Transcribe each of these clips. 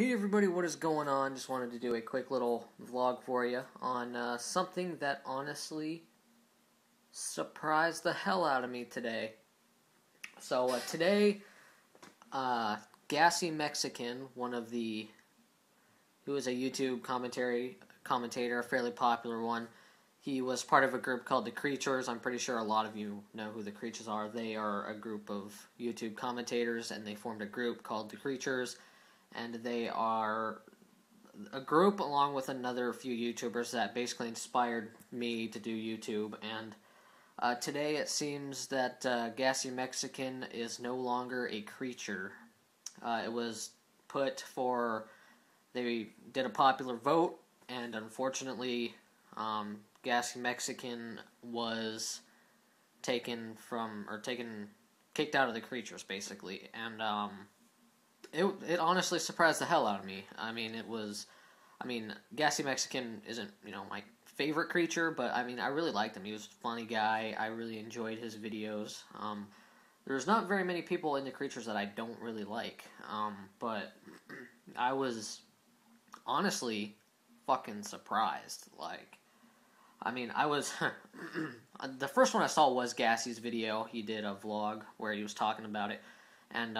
Hey everybody, what is going on? Just wanted to do a quick little vlog for you on something that honestly surprised the hell out of me today. So today, GassyMexican, who is a YouTube commentator, a fairly popular one, he was part of a group called The Creatures. I'm pretty sure a lot of you know who The Creatures are. They are a group of YouTube commentators, and they formed a group called The Creatures. And they are a group along with another few YouTubers that basically inspired me to do YouTube. And today it seems that GassyMexican is no longer a creature. It was put for, they did a popular vote, and unfortunately GassyMexican was kicked out of the Creatures, basically. And It honestly surprised the hell out of me. GassyMexican isn't, my favorite creature, but, I really liked him. He was a funny guy. I really enjoyed his videos. There's not very many people in the Creatures that I don't really like, but I was honestly fucking surprised. I was, the first one I saw was Gassy's video. He did a vlog where he was talking about it, and,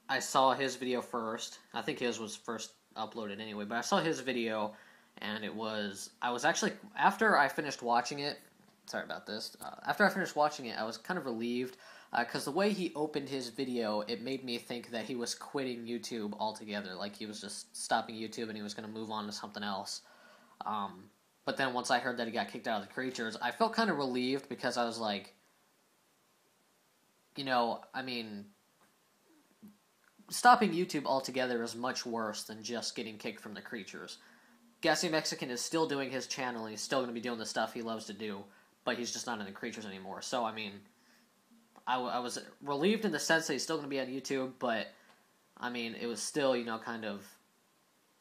I saw his video first. I think his was first uploaded anyway, but I saw his video, and I was actually, after I finished watching it, sorry about this, after I finished watching it, I was kind of relieved, because the way he opened his video, it made me think that he was quitting YouTube altogether, like he was just stopping YouTube and he was going to move on to something else. But then once I heard that he got kicked out of the Creatures, I felt kind of relieved, because I was like, stopping YouTube altogether is much worse than just getting kicked from the Creatures. GassyMexican is still doing his channel, and he's still going to be doing the stuff he loves to do, but he's just not in the Creatures anymore. So, I was relieved in the sense that he's still going to be on YouTube, but, it was still, kind of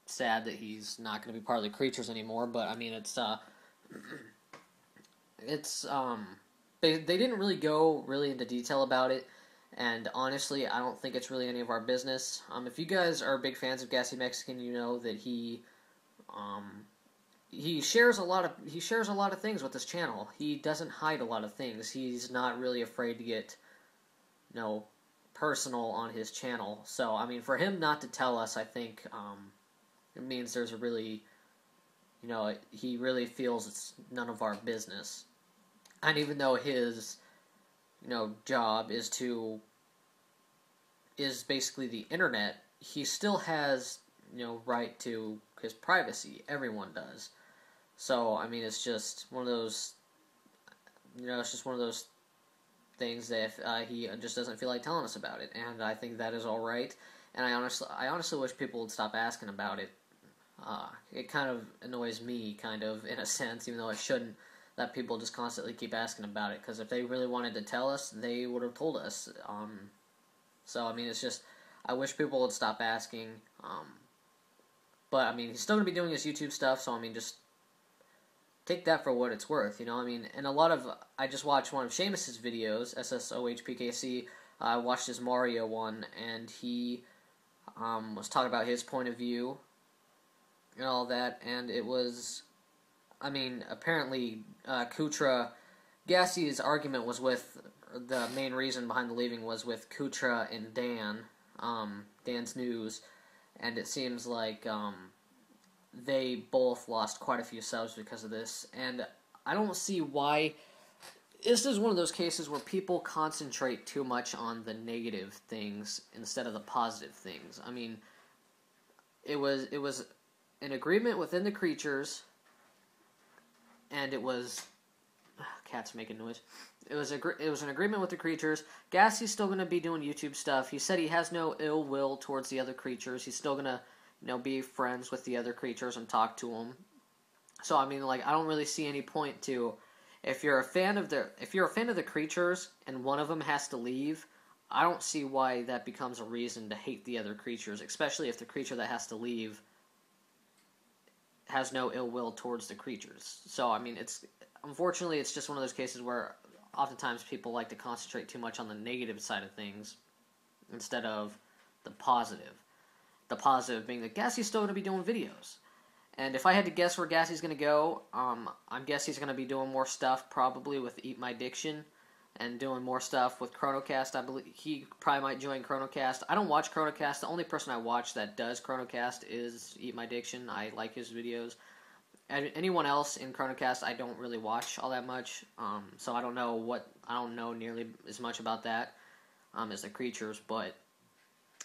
sad that he's not going to be part of the Creatures anymore, but, they didn't really go into detail about it. And honestly, I don't think it's really any of our business. If you guys are big fans of GassyMexican, you know that he shares a lot of things with his channel. He doesn't hide a lot of things. He's not really afraid to get, personal on his channel. So, for him not to tell us, I think it means there's a really, he really feels it's none of our business. And even though his job is basically the internet, he still has, right to his privacy. Everyone does. So, it's just one of those, things that he just doesn't feel like telling us about it, and I think that is alright, and I honestly wish people would stop asking about it. It kind of annoys me, in a sense, even though it shouldn't, that people just constantly keep asking about it, because if they really wanted to tell us, they would have told us. So, it's just, I wish people would stop asking, but, he's still going to be doing his YouTube stuff, so, just take that for what it's worth, and I just watched one of Seamus's videos, SSOHPKC. I watched his Mario one, and he was talking about his point of view and all that, and it was, apparently, Gassy's argument was with, the main reason behind the leaving was with Kutra and Dan's News, and it seems like, they both lost quite a few subs because of this, and I don't see why. This is one of those cases where people concentrate too much on the negative things instead of the positive things. It was an agreement within the Creatures, and it was, cat's making noise. It was an agreement with the Creatures. Gassy's still going to be doing YouTube stuff. He said he has no ill will towards the other Creatures. He's still going to, be friends with the other Creatures and talk to them. So, I don't really see any point to, if you're a fan of the Creatures and one of them has to leave, I don't see why that becomes a reason to hate the other Creatures, especially if the creature that has to leave has no ill will towards the Creatures. So, unfortunately, it's just one of those cases where oftentimes people like to concentrate too much on the negative side of things instead of the positive. the positive being that Gassy's still going to be doing videos. And if I had to guess where Gassy's going to go, I guess he's going to be doing more stuff probably with Eat My Diction and doing more stuff with ChronoCast. I believe he probably might join ChronoCast. I don't watch ChronoCast. The only person I watch that does ChronoCast is Eat My Diction. I like his videos. Anyone else in ChronoCast I don't really watch all that much, so I don't know nearly as much about that as the creatures, but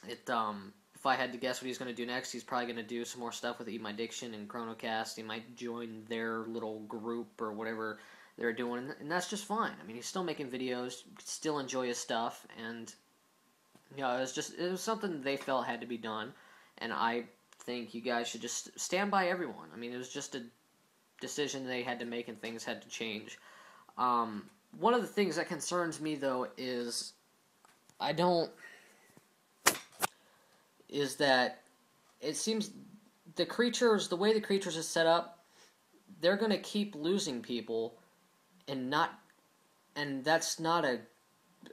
if I had to guess what he's going to do next, he's probably going to do some more stuff with Eat My Diction and ChronoCast. He might join their little group or whatever they're doing, and that's just fine. I mean, he's still making videos, still enjoy his stuff, and it was something they felt had to be done, and I think you guys should just stand by everyone. I mean, it was just a decision they had to make, and things had to change. One of the things that concerns me, though, is that it seems the way the creatures is set up, they're going to keep losing people, and that's not a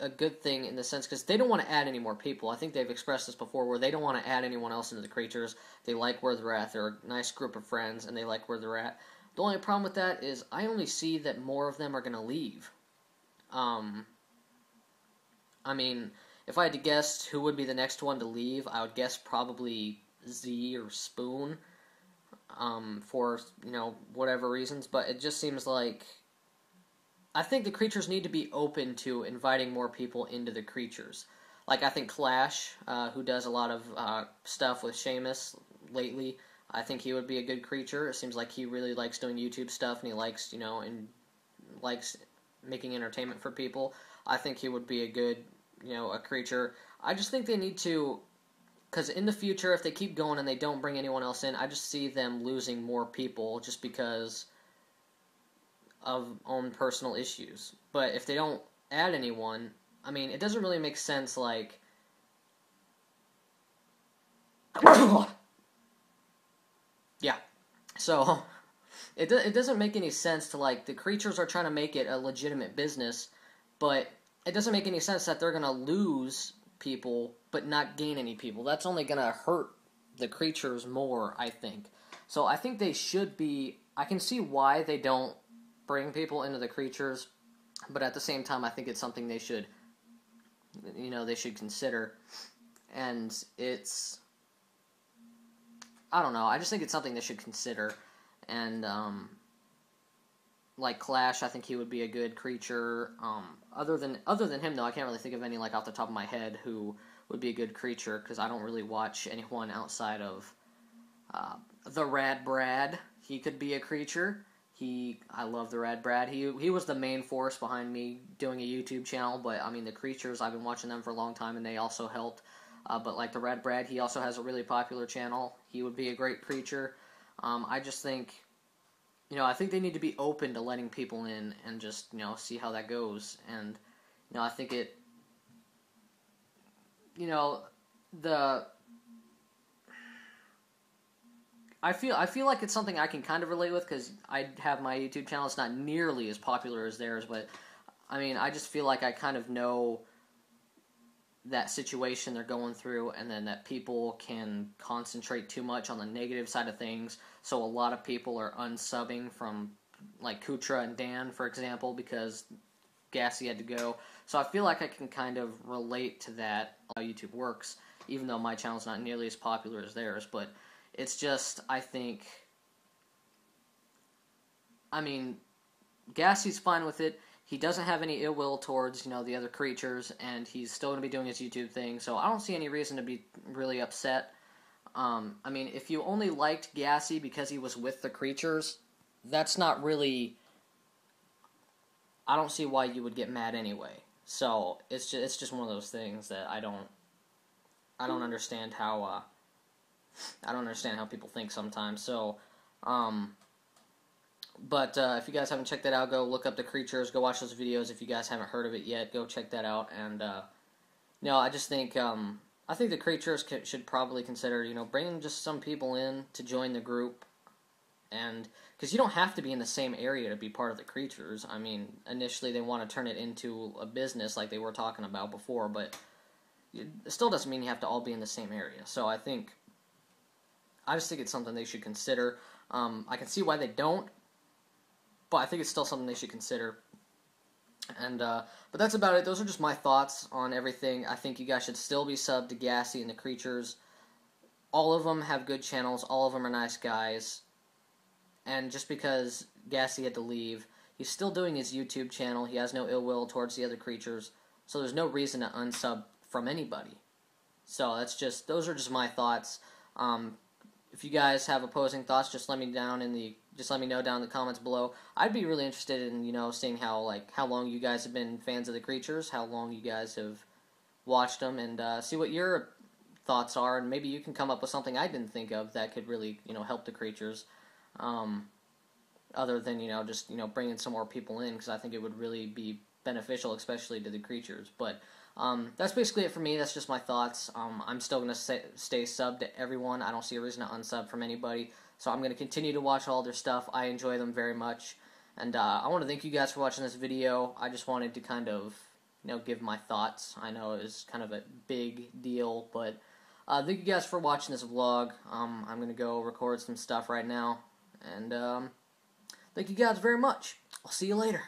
good thing in the sense, because they don't want to add any more people. I think they've expressed this before, where they don't want to add anyone else into the creatures. They like where they're at. They're a nice group of friends, and they like where they're at. The only problem with that is I only see that more of them are going to leave. I mean, if I had to guess who would be the next one to leave, I would guess probably Z or Spoon, for, whatever reasons, but it just seems like I think the creatures need to be open to inviting more people into the creatures. Like, I think Clash, who does a lot of stuff with Seamus lately, I think he would be a good creature. It seems like he really likes doing YouTube stuff, and he likes, likes making entertainment for people. I think he would be a good, a creature. I just think they need to, because in the future, if they keep going and they don't bring anyone else in, I just see them losing more people just because of own personal issues. But if they don't add anyone, I mean, it doesn't really make sense, like... yeah. So, it doesn't make any sense to, like, the creatures are trying to make it a legitimate business, but it doesn't make any sense that they're going to lose people but not gain any people. That's only going to hurt the creatures more, I think. So I think they should be... I can see why they don't bring people into the creatures, but at the same time, I think it's something they should, they should consider. And it's... I don't know. I just think it's something they should consider. And, like Clash, I think he would be a good creature. Other than him, though, I can't really think of any, like, off the top of my head who would be a good creature, because I don't really watch anyone outside of the Rad Brad. He could be a creature. I love the Rad Brad. He was the main force behind me doing a YouTube channel, but, I mean, the creatures, I've been watching them for a long time, and they also helped. But, like, the Rad Brad, he also has a really popular channel. He would be a great creature. I just think, I think they need to be open to letting people in and just, see how that goes. And, I think it, I feel like it's something I can kind of relate with, because I have my YouTube channel. It's not nearly as popular as theirs, but, I mean, I just feel like I kind of know that situation they're going through, and then that people can concentrate too much on the negative side of things, so a lot of people are unsubbing from, like, Kutra and Dan, for example, because Gassy had to go. So I feel like I can kind of relate to that, how YouTube works, even though my channel's not nearly as popular as theirs, but it's just, I think, I mean, Gassy's fine with it. He doesn't have any ill will towards, the other creatures, and he's still going to be doing his YouTube thing, so I don't see any reason to be really upset. I mean, if you only liked Gassy because he was with the creatures, that's not really... I don't see why you would get mad anyway. So, it's just one of those things that I don't understand how, I don't understand how people think sometimes, so, But if you guys haven't checked that out, go look up the creatures, go watch those videos. If you guys haven't heard of it yet, go check that out. And, I just think, I think the creatures should probably consider, bringing just some people in to join the group. And, because you don't have to be in the same area to be part of the creatures. I mean, initially they want to turn it into a business like they were talking about before, but it still doesn't mean you have to all be in the same area. So I think I just think it's something they should consider. I can see why they don't, but I think it's still something they should consider. And but that's about it. Those are just my thoughts on everything. I think you guys should still be subbed to Gassy and the Creatures. All of them have good channels. All of them are nice guys. And just because Gassy had to leave, he's still doing his YouTube channel. He has no ill will towards the other creatures. So there's no reason to unsub from anybody. So those are just my thoughts. If you guys have opposing thoughts, just let me know down in the comments below. I'd be really interested in seeing how long you guys have been fans of the creatures, how long you guys have watched them, and see what your thoughts are, and maybe you can come up with something I didn't think of that could really help the creatures. Other than just bringing some more people in, because I think it would really be beneficial, especially to the creatures. But that's basically it for me. That's just my thoughts. I'm still going to stay subbed to everyone. I don't see a reason to unsub from anybody. So I'm going to continue to watch all their stuff. I enjoy them very much. And I want to thank you guys for watching this video. I just wanted to kind of give my thoughts. I know it was kind of a big deal, but thank you guys for watching this vlog. I'm going to go record some stuff right now. And thank you guys very much. I'll see you later.